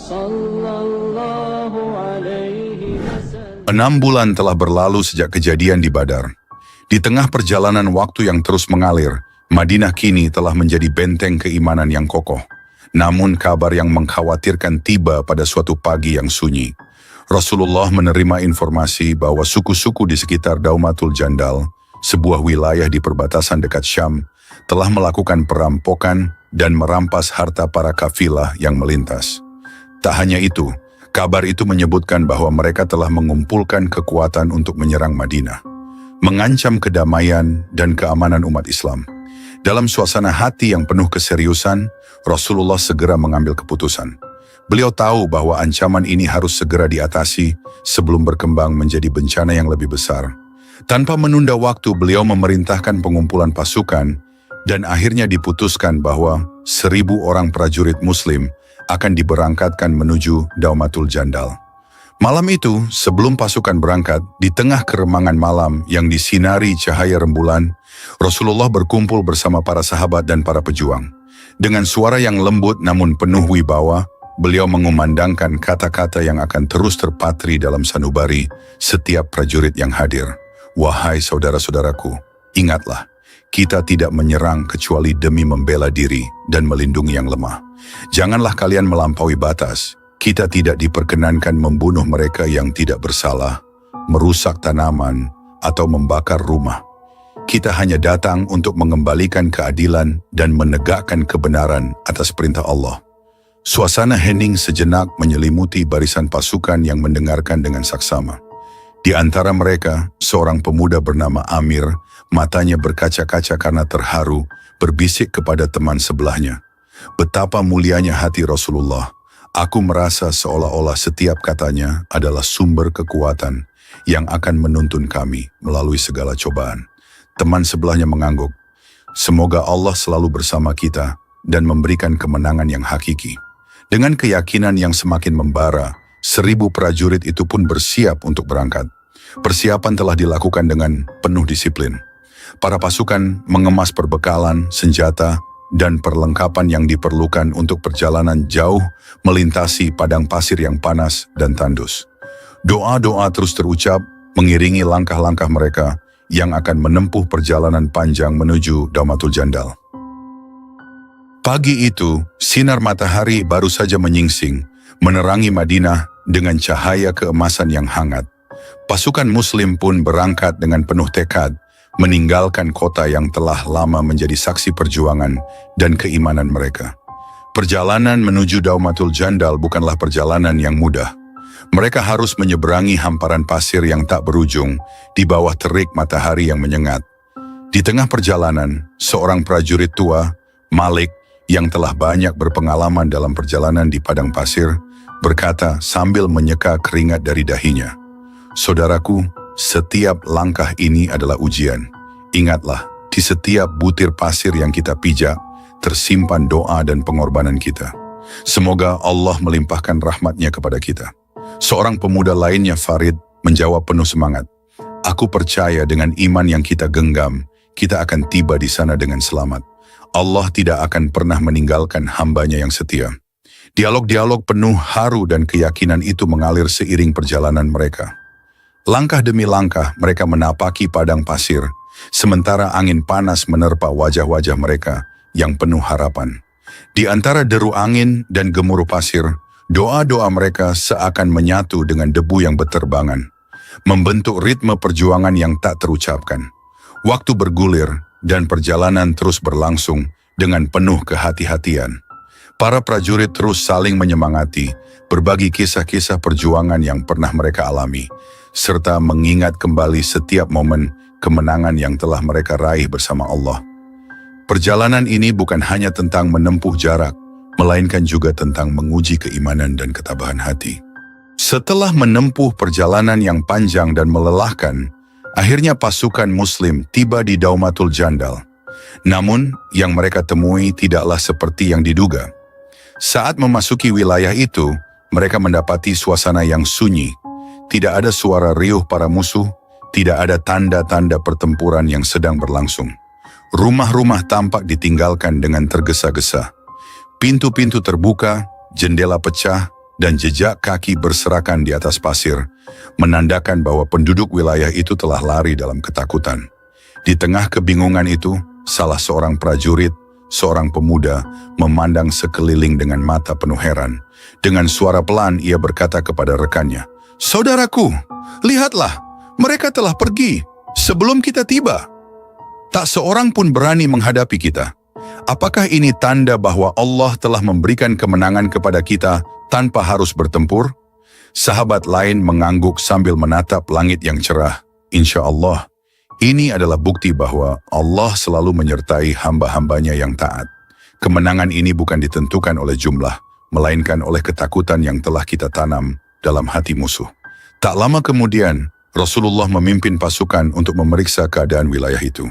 sallallahu alaihi wasallam. 6 bulan telah berlalu sejak kejadian di Badar. Di tengah perjalanan waktu yang terus mengalir, Madinah kini telah menjadi benteng keimanan yang kokoh. Namun kabar yang mengkhawatirkan tiba pada suatu pagi yang sunyi. Rasulullah menerima informasi bahwa suku-suku di sekitar Daumatul Jandal, sebuah wilayah di perbatasan dekat Syam, telah melakukan perampokan dan merampas harta para kafilah yang melintas. Tak hanya itu, kabar itu menyebutkan bahwa mereka telah mengumpulkan kekuatan untuk menyerang Madinah, mengancam kedamaian dan keamanan umat Islam. Dalam suasana hati yang penuh keseriusan, Rasulullah segera mengambil keputusan. Beliau tahu bahwa ancaman ini harus segera diatasi sebelum berkembang menjadi bencana yang lebih besar. Tanpa menunda waktu, beliau memerintahkan pengumpulan pasukan dan akhirnya diputuskan bahwa 1.000 orang prajurit Muslim akan diberangkatkan menuju Daumatul Jandal. Malam itu, sebelum pasukan berangkat, di tengah keremangan malam yang disinari cahaya rembulan, Rasulullah berkumpul bersama para sahabat dan para pejuang. Dengan suara yang lembut namun penuh wibawa, beliau mengumandangkan kata-kata yang akan terus terpatri dalam sanubari setiap prajurit yang hadir. Wahai saudara-saudaraku, ingatlah, kita tidak menyerang kecuali demi membela diri dan melindungi yang lemah. Janganlah kalian melampaui batas. Kita tidak diperkenankan membunuh mereka yang tidak bersalah, merusak tanaman, atau membakar rumah. Kita hanya datang untuk mengembalikan keadilan dan menegakkan kebenaran atas perintah Allah. Suasana hening sejenak menyelimuti barisan pasukan yang mendengarkan dengan saksama. Di antara mereka, seorang pemuda bernama Amir, matanya berkaca-kaca karena terharu, berbisik kepada teman sebelahnya. Betapa mulianya hati Rasulullah. Aku merasa seolah-olah setiap katanya adalah sumber kekuatan yang akan menuntun kami melalui segala cobaan. Teman sebelahnya mengangguk. Semoga Allah selalu bersama kita dan memberikan kemenangan yang hakiki. Dengan keyakinan yang semakin membara, 1.000 prajurit itu pun bersiap untuk berangkat. Persiapan telah dilakukan dengan penuh disiplin. Para pasukan mengemas perbekalan, senjata, dan perlengkapan yang diperlukan untuk perjalanan jauh melintasi padang pasir yang panas dan tandus. Doa-doa terus terucap mengiringi langkah-langkah mereka yang akan menempuh perjalanan panjang menuju Daumatul Jandal. Pagi itu, sinar matahari baru saja menyingsing, menerangi Madinah dengan cahaya keemasan yang hangat. Pasukan Muslim pun berangkat dengan penuh tekad, meninggalkan kota yang telah lama menjadi saksi perjuangan dan keimanan mereka. Perjalanan menuju Daumatul Jandal bukanlah perjalanan yang mudah. Mereka harus menyeberangi hamparan pasir yang tak berujung di bawah terik matahari yang menyengat. Di tengah perjalanan, seorang prajurit tua, Malik, yang telah banyak berpengalaman dalam perjalanan di padang pasir, berkata sambil menyeka keringat dari dahinya, "Saudaraku, setiap langkah ini adalah ujian. Ingatlah, di setiap butir pasir yang kita pijak, tersimpan doa dan pengorbanan kita. Semoga Allah melimpahkan rahmatnya kepada kita." Seorang pemuda lainnya, Farid, menjawab penuh semangat, "Aku percaya dengan iman yang kita genggam, kita akan tiba di sana dengan selamat. Allah tidak akan pernah meninggalkan hambanya yang setia." Dialog-dialog penuh haru dan keyakinan itu mengalir seiring perjalanan mereka. Langkah demi langkah mereka menapaki padang pasir, sementara angin panas menerpa wajah-wajah mereka yang penuh harapan. Di antara deru angin dan gemuruh pasir, doa-doa mereka seakan menyatu dengan debu yang berterbangan, membentuk ritme perjuangan yang tak terucapkan. Waktu bergulir dan perjalanan terus berlangsung dengan penuh kehati-hatian. Para prajurit terus saling menyemangati, berbagi kisah-kisah perjuangan yang pernah mereka alami, serta mengingat kembali setiap momen kemenangan yang telah mereka raih bersama Allah. Perjalanan ini bukan hanya tentang menempuh jarak, melainkan juga tentang menguji keimanan dan ketabahan hati. Setelah menempuh perjalanan yang panjang dan melelahkan, akhirnya pasukan Muslim tiba di Daumatul Jandal. Namun, yang mereka temui tidaklah seperti yang diduga. Saat memasuki wilayah itu, mereka mendapati suasana yang sunyi. Tidak ada suara riuh para musuh, tidak ada tanda-tanda pertempuran yang sedang berlangsung. Rumah-rumah tampak ditinggalkan dengan tergesa-gesa. Pintu-pintu terbuka, jendela pecah, dan jejak kaki berserakan di atas pasir, menandakan bahwa penduduk wilayah itu telah lari dalam ketakutan. Di tengah kebingungan itu, salah seorang prajurit, seorang pemuda, memandang sekeliling dengan mata penuh heran. Dengan suara pelan ia berkata kepada rekannya, "Saudaraku, lihatlah, mereka telah pergi sebelum kita tiba. Tak seorang pun berani menghadapi kita. Apakah ini tanda bahwa Allah telah memberikan kemenangan kepada kita tanpa harus bertempur?" Sahabat lain mengangguk sambil menatap langit yang cerah. Insya Allah, ini adalah bukti bahwa Allah selalu menyertai hamba-hambanya yang taat. Kemenangan ini bukan ditentukan oleh jumlah, melainkan oleh ketakutan yang telah kita tanam dalam hati musuh. Tak lama kemudian, Rasulullah memimpin pasukan untuk memeriksa keadaan wilayah itu.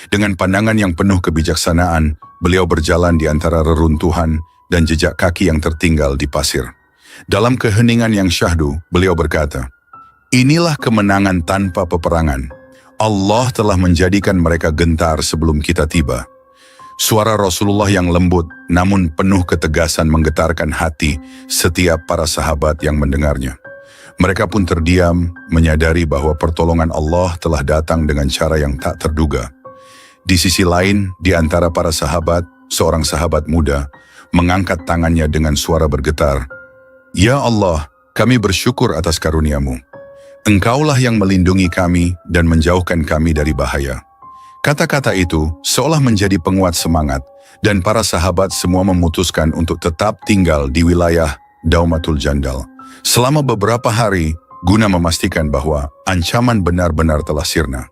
Dengan pandangan yang penuh kebijaksanaan, beliau berjalan di antara reruntuhan dan jejak kaki yang tertinggal di pasir. Dalam keheningan yang syahdu, beliau berkata, "Inilah kemenangan tanpa peperangan. Allah telah menjadikan mereka gentar sebelum kita tiba." Suara Rasulullah yang lembut namun penuh ketegasan menggetarkan hati setiap para sahabat yang mendengarnya. Mereka pun terdiam, menyadari bahwa pertolongan Allah telah datang dengan cara yang tak terduga. Di sisi lain, di antara para sahabat, seorang sahabat muda mengangkat tangannya dengan suara bergetar, "Ya Allah, kami bersyukur atas karunia-Mu. Engkaulah yang melindungi kami dan menjauhkan kami dari bahaya." Kata-kata itu seolah menjadi penguat semangat, dan para sahabat semua memutuskan untuk tetap tinggal di wilayah Daumatul Jandal selama beberapa hari guna memastikan bahwa ancaman benar-benar telah sirna.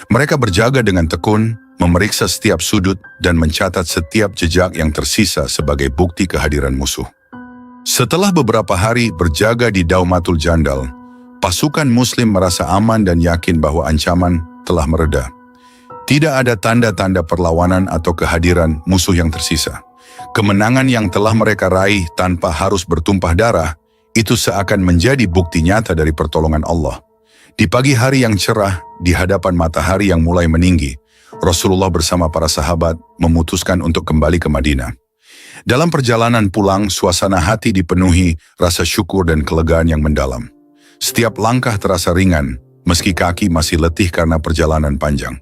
Mereka berjaga dengan tekun, memeriksa setiap sudut dan mencatat setiap jejak yang tersisa sebagai bukti kehadiran musuh. Setelah beberapa hari berjaga di Daumatul Jandal, pasukan Muslim merasa aman dan yakin bahwa ancaman telah mereda. Tidak ada tanda-tanda perlawanan atau kehadiran musuh yang tersisa. Kemenangan yang telah mereka raih tanpa harus bertumpah darah, itu seakan menjadi bukti nyata dari pertolongan Allah. Di pagi hari yang cerah, di hadapan matahari yang mulai meninggi, Rasulullah bersama para sahabat memutuskan untuk kembali ke Madinah. Dalam perjalanan pulang, suasana hati dipenuhi rasa syukur dan kelegaan yang mendalam. Setiap langkah terasa ringan, meski kaki masih letih karena perjalanan panjang.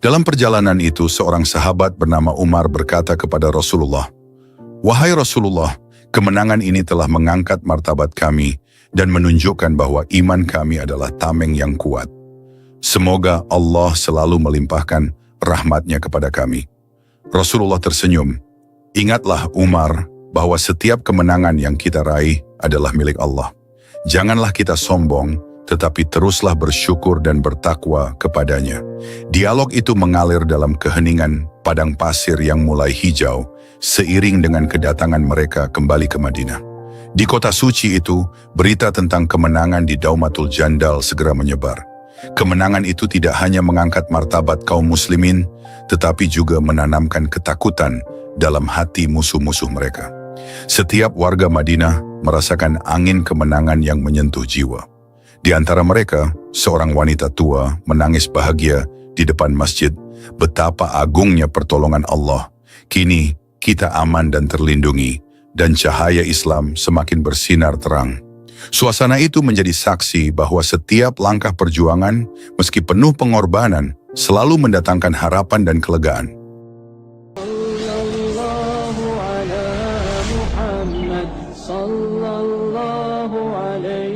Dalam perjalanan itu, seorang sahabat bernama Umar berkata kepada Rasulullah, "Wahai Rasulullah, kemenangan ini telah mengangkat martabat kami dan menunjukkan bahwa iman kami adalah tameng yang kuat. Semoga Allah selalu melimpahkan rahmat-Nya kepada kami." Rasulullah tersenyum, "Ingatlah Umar, bahwa setiap kemenangan yang kita raih adalah milik Allah. Janganlah kita sombong, tetapi teruslah bersyukur dan bertakwa kepadanya." Dialog itu mengalir dalam keheningan padang pasir yang mulai hijau, seiring dengan kedatangan mereka kembali ke Madinah. Di kota suci itu, berita tentang kemenangan di Daumatul Jandal segera menyebar. Kemenangan itu tidak hanya mengangkat martabat kaum muslimin, tetapi juga menanamkan ketakutan dalam hati musuh-musuh mereka. Setiap warga Madinah merasakan angin kemenangan yang menyentuh jiwa. Di antara mereka, seorang wanita tua menangis bahagia di depan masjid. Betapa agungnya pertolongan Allah. Kini kita aman dan terlindungi, dan cahaya Islam semakin bersinar terang. Suasana itu menjadi saksi bahwa setiap langkah perjuangan, meski penuh pengorbanan, selalu mendatangkan harapan dan kelegaan. Sallallahu ala Muhammad, sallallahu alaihi